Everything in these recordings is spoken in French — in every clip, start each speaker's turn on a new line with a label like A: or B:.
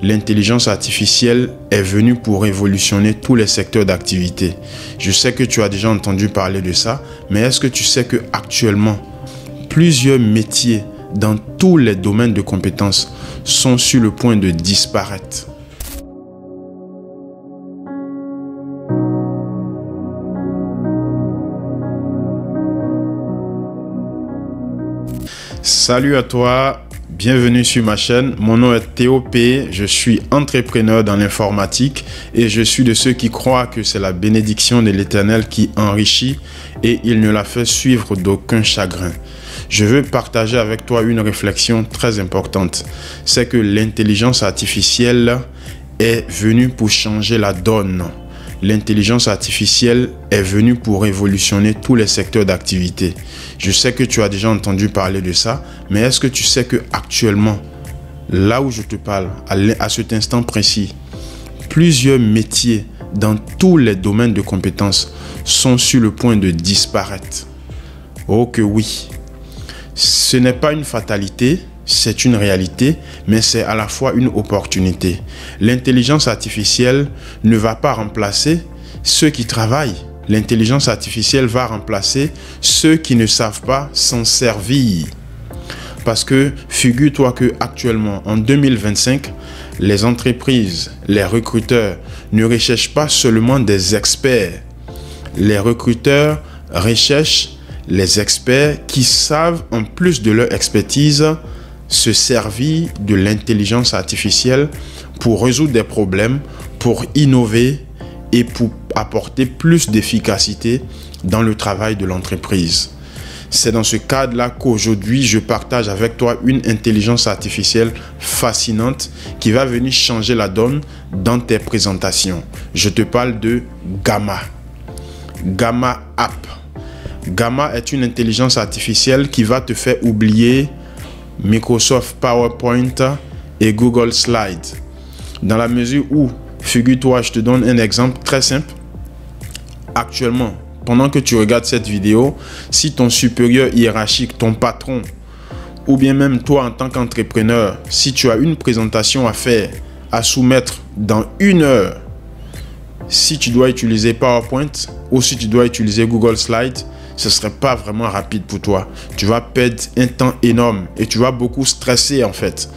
A: L'intelligence artificielle est venue pour révolutionner tous les secteurs d'activité. Je sais que tu as déjà entendu parler de ça, mais est-ce que tu sais que actuellement, plusieurs métiers dans tous les domaines de compétences sont sur le point de disparaître? Salut à toi, bienvenue sur ma chaîne. Mon nom est Théo P, je suis entrepreneur dans l'informatique et je suis de ceux qui croient que c'est la bénédiction de l'Éternel qui enrichit et il ne la fait suivre d'aucun chagrin. Je veux partager avec toi une réflexion très importante. C'est que l'intelligence artificielle est venue pour changer la donne. L'intelligence artificielle est venue pour révolutionner tous les secteurs d'activité. Je sais que tu as déjà entendu parler de ça, mais est-ce que tu sais que actuellement, là où je te parle, à cet instant précis, plusieurs métiers dans tous les domaines de compétences sont sur le point de disparaître? Oh que oui! Ce n'est pas une fatalité, c'est une réalité, mais c'est à la fois une opportunité. L'intelligence artificielle ne va pas remplacer ceux qui travaillent. L'intelligence artificielle va remplacer ceux qui ne savent pas s'en servir. Parce que figure-toi que actuellement, en 2025, les entreprises, les recruteurs ne recherchent pas seulement des experts. Les recruteurs recherchent les experts qui savent, en plus de leur expertise, se servir de l'intelligence artificielle pour résoudre des problèmes, pour innover et pour apporter plus d'efficacité dans le travail de l'entreprise. C'est dans ce cadre-là qu'aujourd'hui, je partage avec toi une intelligence artificielle fascinante qui va venir changer la donne dans tes présentations. Je te parle de Gamma. Gamma App. Gamma est une intelligence artificielle qui va te faire oublier Microsoft PowerPoint et Google Slides. Dans la mesure où, figure-toi, je te donne un exemple très simple. Actuellement, pendant que tu regardes cette vidéo, si ton supérieur hiérarchique, ton patron, ou bien même toi en tant qu'entrepreneur, si tu as une présentation à faire, à soumettre dans 1 heure, si tu dois utiliser PowerPoint ou si tu dois utiliser Google Slides, ce ne serait pas vraiment rapide pour toi. Tu vas perdre un temps énorme et tu vas beaucoup stresser en fait.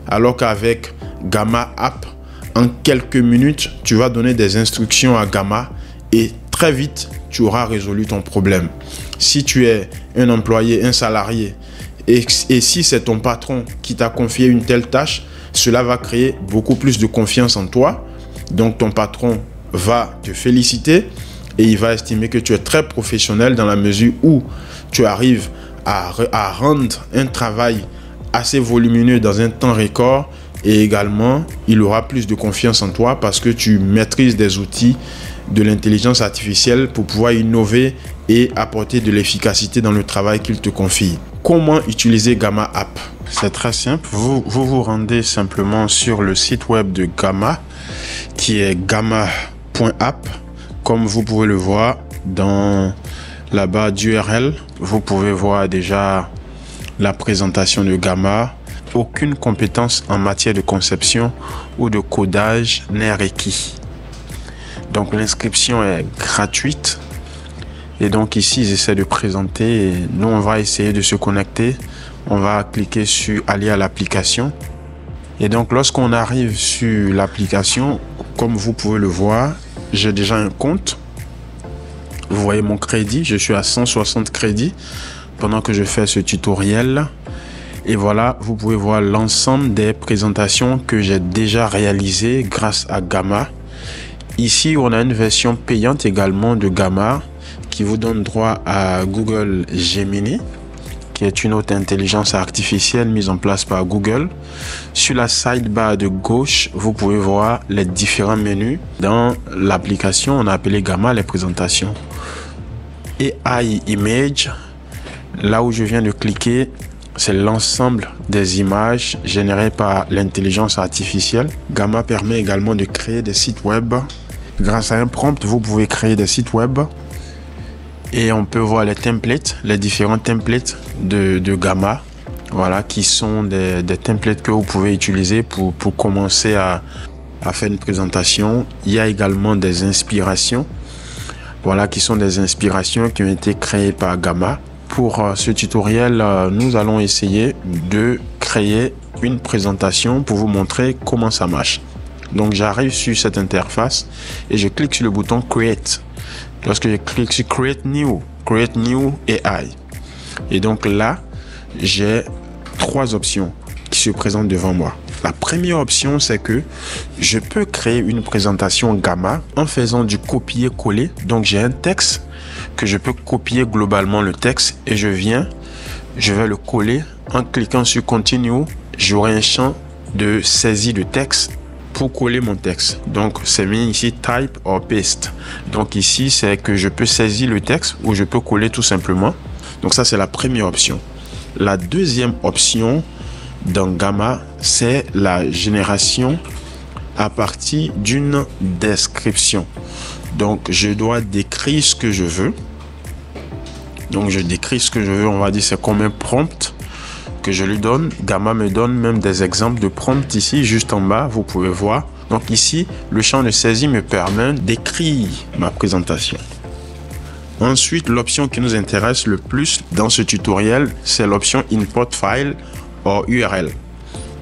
A: Alors qu'avec Gamma App, en quelques minutes, tu vas donner des instructions à Gamma et très vite, tu auras résolu ton problème. Si tu es un employé, un salarié, et si c'est ton patron qui t'a confié une telle tâche, cela va créer beaucoup plus de confiance en toi. Donc ton patron va te féliciter et il va estimer que tu es très professionnel dans la mesure où tu arrives à rendre un travail assez volumineux dans un temps record. Et également, il aura plus de confiance en toi parce que tu maîtrises des outils de l'intelligence artificielle pour pouvoir innover et apporter de l'efficacité dans le travail qu'il te confie. Comment utiliser Gamma App? C'est très simple. Vous rendez simplement sur le site web de Gamma qui est gamma.app. Comme vous pouvez le voir dans la barre d'URL, vous pouvez voir déjà la présentation de Gamma. Aucune compétence en matière de conception ou de codage n'est requis. Donc l'inscription est gratuite. Et donc ici, ils essaient de présenter. Et nous, on va essayer de se connecter. On va cliquer sur aller à l'application. Et donc lorsqu'on arrive sur l'application, comme vous pouvez le voir, j'ai déjà un compte. Vous voyez mon crédit, je suis à 160 crédits pendant que je fais ce tutoriel. Et voilà, vous pouvez voir l'ensemble des présentations que j'ai déjà réalisées grâce à Gamma. Ici, on a une version payante également de Gamma qui vous donne droit à Google Gemini, qui est une autre intelligence artificielle mise en place par Google. Sur la sidebar de gauche, vous pouvez voir les différents menus. Dans l'application, on a appelé Gamma les présentations. AI Image, là où je viens de cliquer, c'est l'ensemble des images générées par l'intelligence artificielle. Gamma permet également de créer des sites web. Grâce à un prompt, vous pouvez créer des sites web. Et on peut voir les templates, les différents templates de Gamma. voilà, qui sont des templates que vous pouvez utiliser pour commencer à faire une présentation. Il y a également des inspirations, voilà, qui sont des inspirations qui ont été créées par Gamma. Pour ce tutoriel, nous allons essayer de créer une présentation pour vous montrer comment ça marche. Donc j'arrive sur cette interface et je clique sur le bouton Create. Lorsque je clique sur Create New AI, et donc là j'ai trois options qui se présentent devant moi. La première option, c'est que je peux créer une présentation Gamma en faisant du copier-coller. Donc j'ai un texte que je peux copier globalement le texte et je vais le coller en cliquant sur Continue. J'aurai un champ de saisie de texte pour coller mon texte. Donc c'est mis ici Type or Paste. Donc ici c'est que je peux saisir le texte ou je peux coller tout simplement. Donc ça c'est la première option. La deuxième option dans Gamma, c'est la génération à partir d'une description. Donc je dois décrire ce que je veux. Donc je décris ce que je veux, on va dire c'est comme un prompt que je lui donne. Gamma me donne même des exemples de prompt ici, juste en bas, vous pouvez voir. Donc ici, le champ de saisie me permet d'écrire ma présentation. Ensuite, l'option qui nous intéresse le plus dans ce tutoriel, c'est l'option Import File or URL.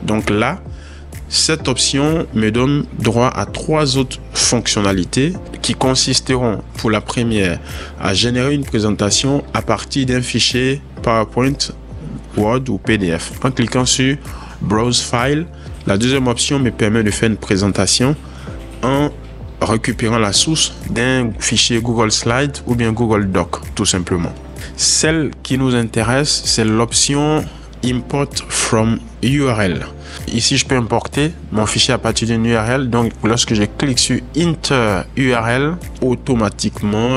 A: Donc là, cette option me donne droit à trois autres fonctionnalités qui consisteront pour la première à générer une présentation à partir d'un fichier PowerPoint, Word ou PDF. En cliquant sur Browse File, la deuxième option me permet de faire une présentation en récupérant la source d'un fichier Google Slide ou bien Google Doc, tout simplement. Celle qui nous intéresse, c'est l'option Import from URL. Ici, je peux importer mon fichier à partir d'une URL. Donc, lorsque je clique sur Enter URL, automatiquement,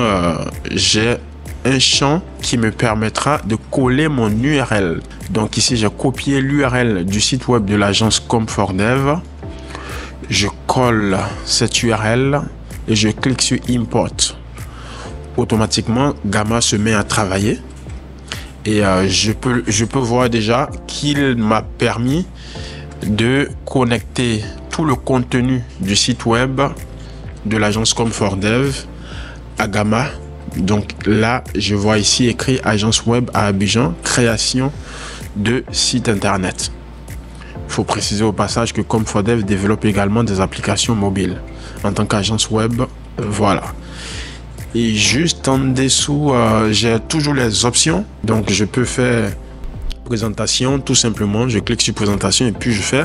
A: j'ai un champ qui me permettra de coller mon URL. Donc ici, j'ai copié l'URL du site web de l'agence Comfortdev. Je colle cette URL et je clique sur Import. Automatiquement, Gamma se met à travailler. Et je peux voir déjà qu'il m'a permis de connecter tout le contenu du site web de l'agence Comfortdev à Gamma. Donc là, je vois ici écrit agence web à Abidjan, création de site internet. Il faut préciser au passage que Comfortdev développe également des applications mobiles en tant qu'agence web. Voilà. Et juste en dessous, j'ai toujours les options. Donc je peux faire présentation, tout simplement. Je clique sur présentation et puis je fais.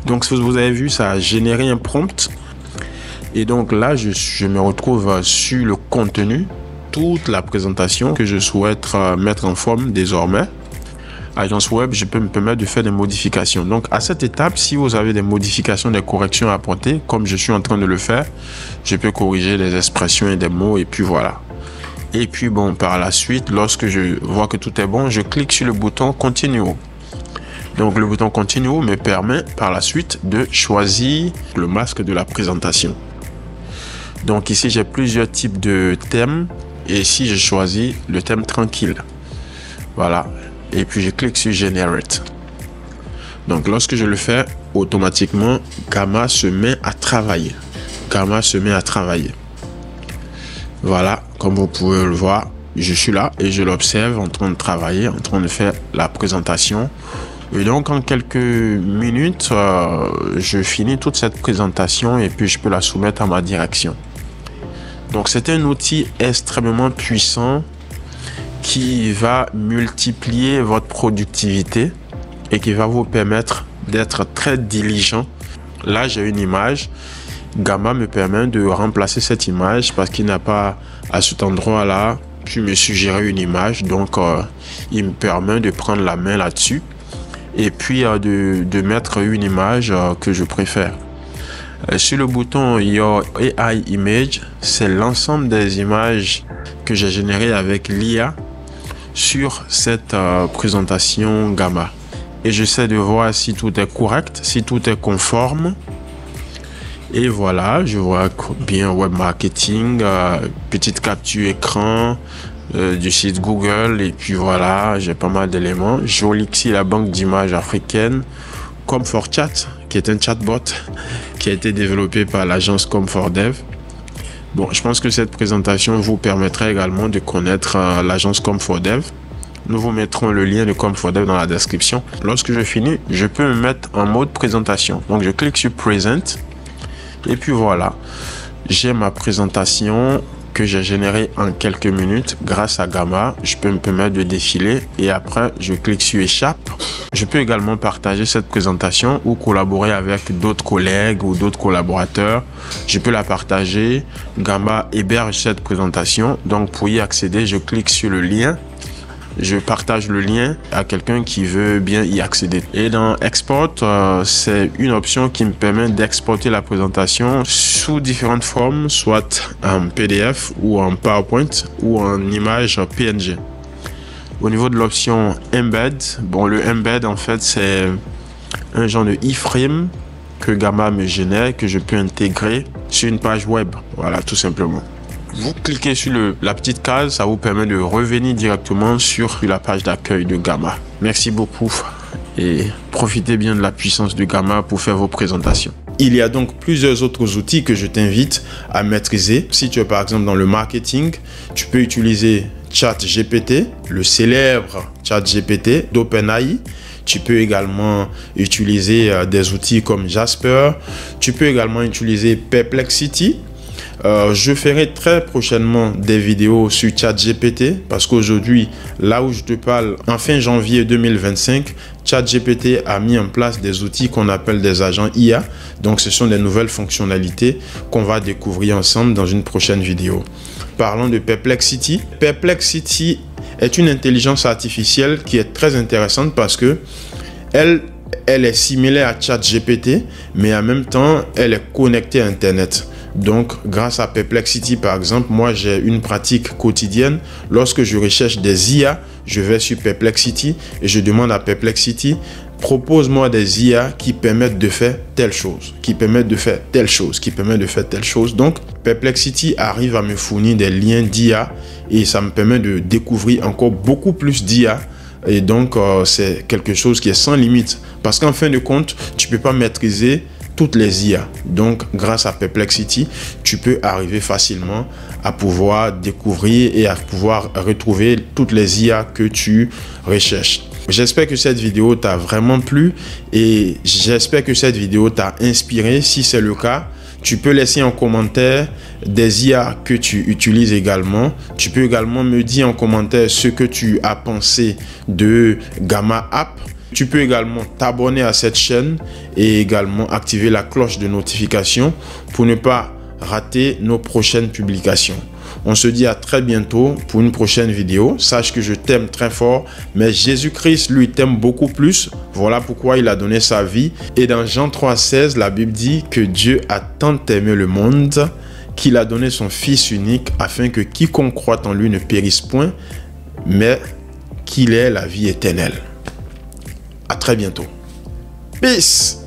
A: Donc si vous avez vu, ça a généré un prompt. Et donc là, je me retrouve sur le contenu, toute la présentation que je souhaite mettre en forme désormais. Agence web, je peux me permettre de faire des modifications. Donc à cette étape, si vous avez des modifications, des corrections à apporter, comme je suis en train de le faire, je peux corriger les expressions et des mots et puis voilà. Et puis bon, par la suite, lorsque je vois que tout est bon, je clique sur le bouton Continue. Donc le bouton Continue me permet par la suite de choisir le masque de la présentation. Donc ici, j'ai plusieurs types de thèmes et ici, je choisis le thème tranquille. Voilà. Et puis je clique sur Generate. Donc lorsque je le fais, automatiquement, Gamma se met à travailler. Gamma se met à travailler. Voilà, comme vous pouvez le voir, je suis là et je l'observe en train de travailler, en train de faire la présentation. Et donc en quelques minutes, je finis toute cette présentation et puis je peux la soumettre à ma direction. Donc c'est un outil extrêmement puissant qui va multiplier votre productivité et qui va vous permettre d'être très diligent. Là, j'ai une image. Gamma me permet de remplacer cette image parce qu'il n'a pas à cet endroit-là pu me suggérer une image. Donc, il me permet de prendre la main là-dessus et puis de mettre une image que je préfère. Sur le bouton Your AI Image, c'est l'ensemble des images que j'ai générées avec l'IA sur cette présentation Gamma. Et j'essaie de voir si tout est correct, si tout est conforme. Et voilà, je vois bien web marketing, petite capture écran, du site Google. Et puis voilà, j'ai pas mal d'éléments. Jolixy, la banque d'images africaine. Comfortchat, qui est un chatbot qui a été développé par l'agence ComfortDev. Bon, je pense que cette présentation vous permettra également de connaître l'agence ComfortDev. Nous vous mettrons le lien de ComfortDev dans la description. Lorsque je finis, je peux me mettre en mode présentation. Donc, je clique sur Present. Et puis voilà, j'ai ma présentation que j'ai générée en quelques minutes grâce à Gamma. Je peux me permettre de défiler et après, je clique sur Échappe. Je peux également partager cette présentation ou collaborer avec d'autres collègues ou d'autres collaborateurs. Je peux la partager. Gamma héberge cette présentation. Donc, pour y accéder, je clique sur le lien. Je partage le lien à quelqu'un qui veut bien y accéder. Et dans Export, c'est une option qui me permet d'exporter la présentation sous différentes formes, soit en PDF ou en PowerPoint ou en image PNG. Au niveau de l'option Embed, bon, le Embed, en fait, c'est un genre de iframe que Gamma me génère, que je peux intégrer sur une page web. Voilà, tout simplement. Vous cliquez sur la petite case, ça vous permet de revenir directement sur la page d'accueil de Gamma. Merci beaucoup et profitez bien de la puissance de Gamma pour faire vos présentations. Il y a donc plusieurs autres outils que je t'invite à maîtriser. Si tu es par exemple dans le marketing, tu peux utiliser ChatGPT, le célèbre ChatGPT d'OpenAI. Tu peux également utiliser des outils comme Jasper. Tu peux également utiliser Perplexity. Je ferai très prochainement des vidéos sur ChatGPT parce qu'aujourd'hui, là où je te parle, en fin janvier 2025, ChatGPT a mis en place des outils qu'on appelle des agents IA. Donc, ce sont des nouvelles fonctionnalités qu'on va découvrir ensemble dans une prochaine vidéo. Parlons de Perplexity. Perplexity est une intelligence artificielle qui est très intéressante parce que elle est similaire à ChatGPT, mais en même temps, elle est connectée à Internet. Donc, grâce à Perplexity, par exemple, moi, j'ai une pratique quotidienne. Lorsque je recherche des IA, je vais sur Perplexity et je demande à Perplexity, propose-moi des IA qui permettent de faire telle chose, qui permettent de faire telle chose, qui permettent de faire telle chose. Donc, Perplexity arrive à me fournir des liens d'IA et ça me permet de découvrir encore beaucoup plus d'IA. Et donc, c'est quelque chose qui est sans limite. Parce qu'en fin de compte, tu ne peux pas maîtriser toutes les IA. Donc, grâce à Perplexity, tu peux arriver facilement à pouvoir découvrir et à pouvoir retrouver toutes les IA que tu recherches. J'espère que cette vidéo t'a vraiment plu et j'espère que cette vidéo t'a inspiré. Si c'est le cas, tu peux laisser en commentaire des IA que tu utilises également. Tu peux également me dire en commentaire ce que tu as pensé de Gamma App. Tu peux également t'abonner à cette chaîne et également activer la cloche de notification pour ne pas rater nos prochaines publications. On se dit à très bientôt pour une prochaine vidéo. Sache que je t'aime très fort, mais Jésus-Christ, lui, t'aime beaucoup plus. Voilà pourquoi il a donné sa vie. Et dans Jean 3,16, la Bible dit que Dieu a tant aimé le monde qu'il a donné son Fils unique afin que quiconque croit en lui ne périsse point, mais qu'il ait la vie éternelle. À très bientôt. Peace.